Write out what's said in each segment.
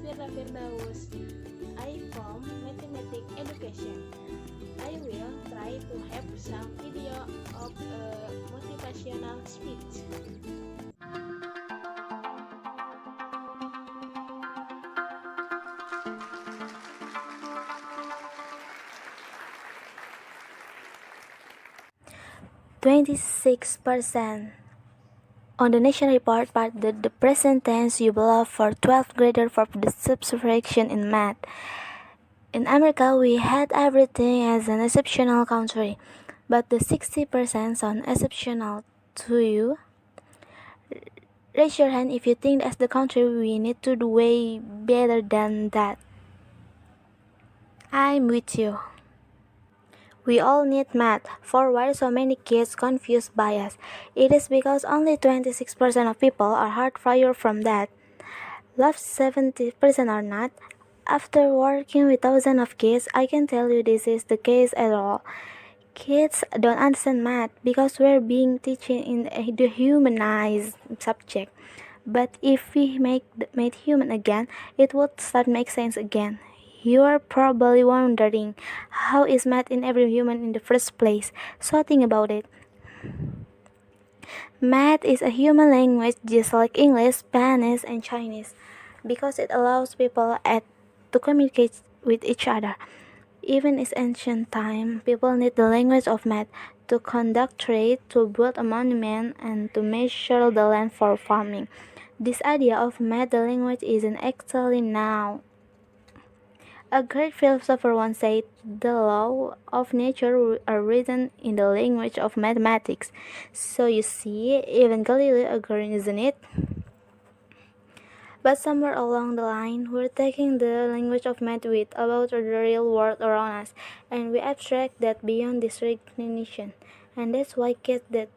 Firdaus. I from Mathematics Education. I will try to have some video of a motivational speech. "26%". On the nation report part, the present tense you below for 12th grader for the subtraction in math. In America, we had everything as an exceptional country, but the 60% sound exceptional to you. Raise your hand if you think as the country we need to do way better than that. I'm with you. We all need math. For why so many kids confused by us? It is because only 26% of people are hardwired from that. Left 70% are not. After working with thousands of kids, I can tell you this is the case at all. Kids don't understand math because we're being teaching in a dehumanized subject. But if we make math human again, it would start make sense again. You are probably wondering, how is math in every human in the first place? So think about it. Math is a human language just like English, Spanish, and Chinese because it allows people to communicate with each other. Even in ancient time, people need the language of math to conduct trade, to build a monument, and to measure the land for farming. This idea of math, the language, isn't actually now. A great philosopher once said, "The law of nature are written in the language of mathematics." So you see, even Galileo agreed, isn't it? But somewhere along the line, we're taking the language of math with about the real world around us, and we abstract that beyond this recognition. And that's why kids get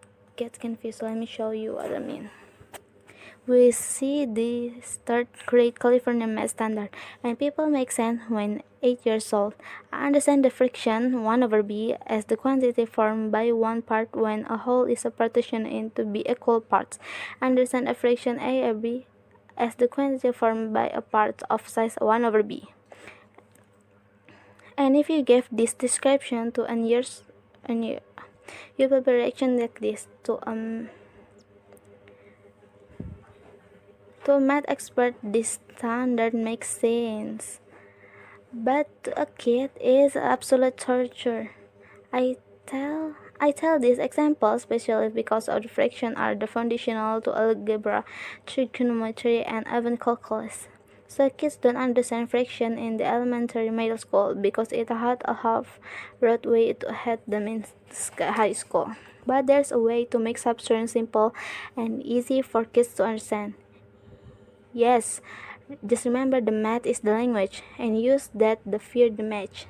confused. Let me show you what I mean. We see this third grade California math standard, and people make sense when 8 years old. I understand the fraction 1 over b as the quantity formed by one part when a whole is partitioned into b equal parts. I understand a fraction a or b as the quantity formed by a part of size 1 over b. And if you give this description to you will be reaction like this to a math expert. This standard makes sense, but to a kid is absolute torture. I tell this example especially because of the fraction are the foundational to algebra, trigonometry, and even calculus. So kids don't understand fraction in the elementary middle school because it had a half roadway to head them in high school. But there's a way to make subtraction simple and easy for kids to understand. Yes, just remember the math is the language and use that to feed the match.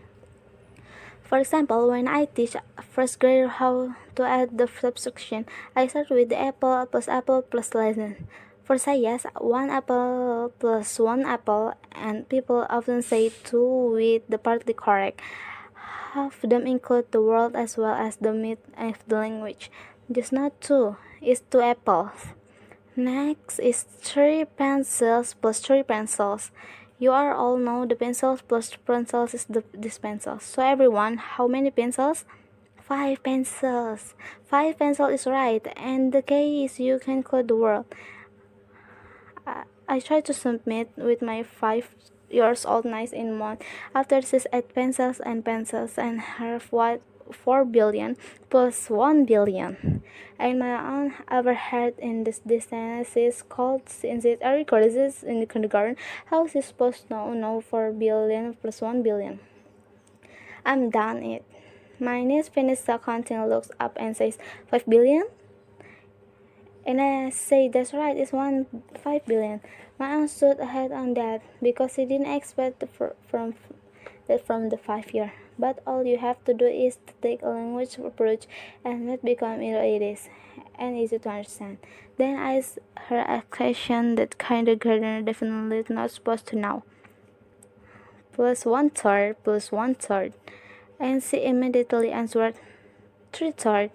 For example, when I teach first grader how to add the subtraction, I start with the apple plus lesson. For saya, 1 apple plus 1 apple, and people often say 2 with the partly correct. Half of them include the word as well as the meat of the language. Just not 2, it's 2 apples. Next is 3 pencils plus 3 pencils. You all know the pencils plus pencils is this pencil. So everyone, how many pencils? 5 pencils. 5 pencils is right, and the key is you can include the word. I try to submit with my 5 years old niece in month. After this is 8 pencils and have what 4 billion plus 1 billion. And my own overhead in this distance is called, since it I recorded this in the kindergarten, how is it supposed to know 4 billion plus 1 billion? I'm done it. My niece finished the counting, looks up and says 5 billion? And I say, that's right, it's 5 billion. My aunt stood ahead on that because he didn't expect from the 5 year. But all you have to do is to take a language approach and let become it is and easy to understand. Then I asked her a question that kindergartner definitely not supposed to know. Plus 1/3 plus 1/3. And she immediately answered 3/3.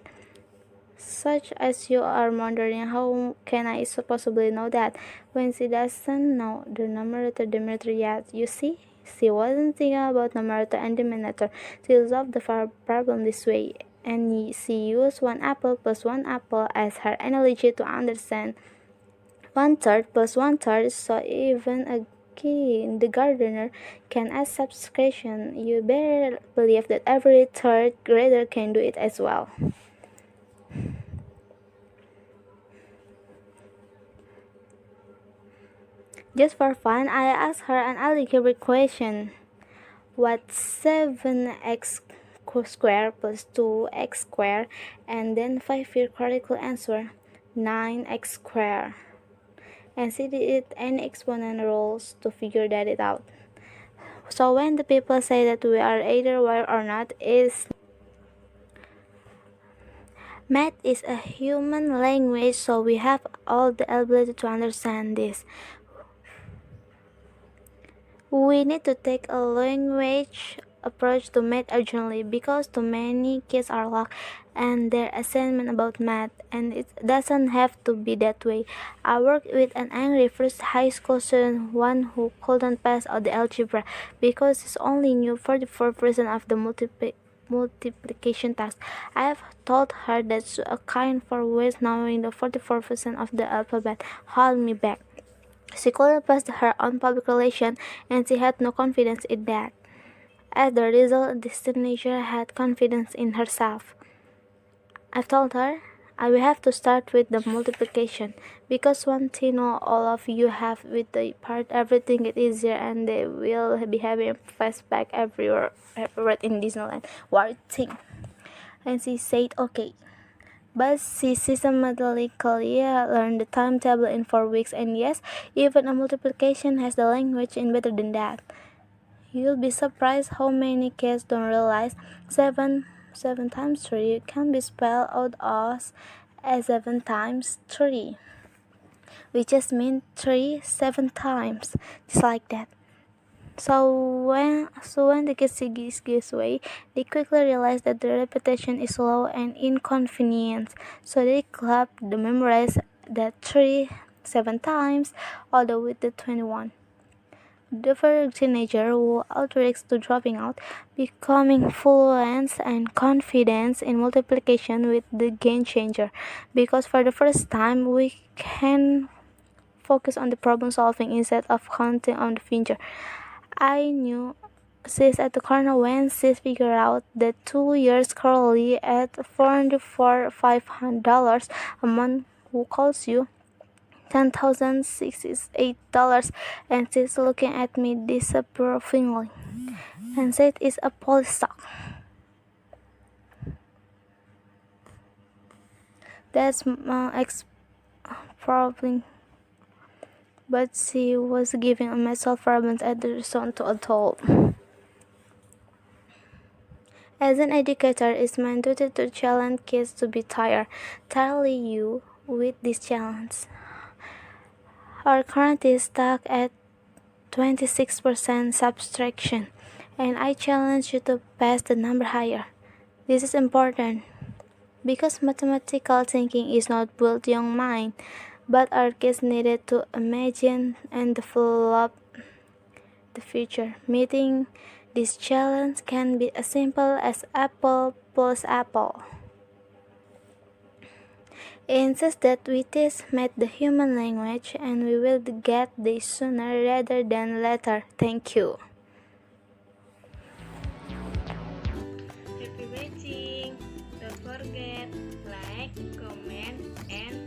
Such as you are wondering, how can I possibly know that when she doesn't know the numerator denominator yet? You see, she wasn't thinking about numerator and denominator. She solved the problem this way, and she used one apple plus one apple as her analogy to understand one third plus one third. So even a the gardener can ask subtraction. You better believe that every third grader can do it as well. Just for fun, I asked her an algebraic question. What's 7x squared plus 2x squared? And then 5-year correct answer, 9x squared. And she did any exponent rules to figure that it out. So when the people say that we are either wire or not, is math is a human language, so we have all the ability to understand this. We need to take a language approach to math urgently because too many kids are lost and their assignment about math, and it doesn't have to be that way. I worked with an angry first high school student, one who couldn't pass out the algebra because he only knew 44% of the multiplication task. I have told her that to account for ways knowing the 44% of the alphabet hold me back. She couldn't pass her own public relation, and she had no confidence in that. As the result, this teenager had confidence in herself. I told her, I will have to start with the multiplication, because one thing all of you have with the part, everything is easier, and they will be having flashback everywhere in Disneyland. What do you think? And she said, okay. But she systematically learned the timetable in 4 weeks, and yes, even a multiplication has the language in better than that. You'll be surprised how many kids don't realize 7 times 3 can be spelled out as 7 times 3. We just mean 3 7 times, just like that. So when the kids gives way, they quickly realize that the repetition is slow and inconvenient. So they clap to memorize that 3 7 times, all the way to 21. The first teenager who outreacts to dropping out, becoming fluent and confident in multiplication with the game changer, because for the first time we can focus on the problem solving instead of counting on the finger. I knew she's at the corner when she figured out that 2 years currently at $4,500 a month who calls you $10,068, and she's looking at me disapprovingly and said it's a police stock. That's my ex-problem. But she was giving a myself problems at the restaurant to adult. As an educator, it's my duty to challenge kids to be tirely you with this challenge. Our current is stuck at 26% subtraction, and I challenge you to pass the number higher. This is important because mathematical thinking is not built young mind, but our kids needed to imagine and develop the future. Meeting this challenge can be as simple as apple plus apple. It insists that we teach math the human language, and we will get this sooner rather than later. Thank you. Happy watching. Don't forget like, comment, and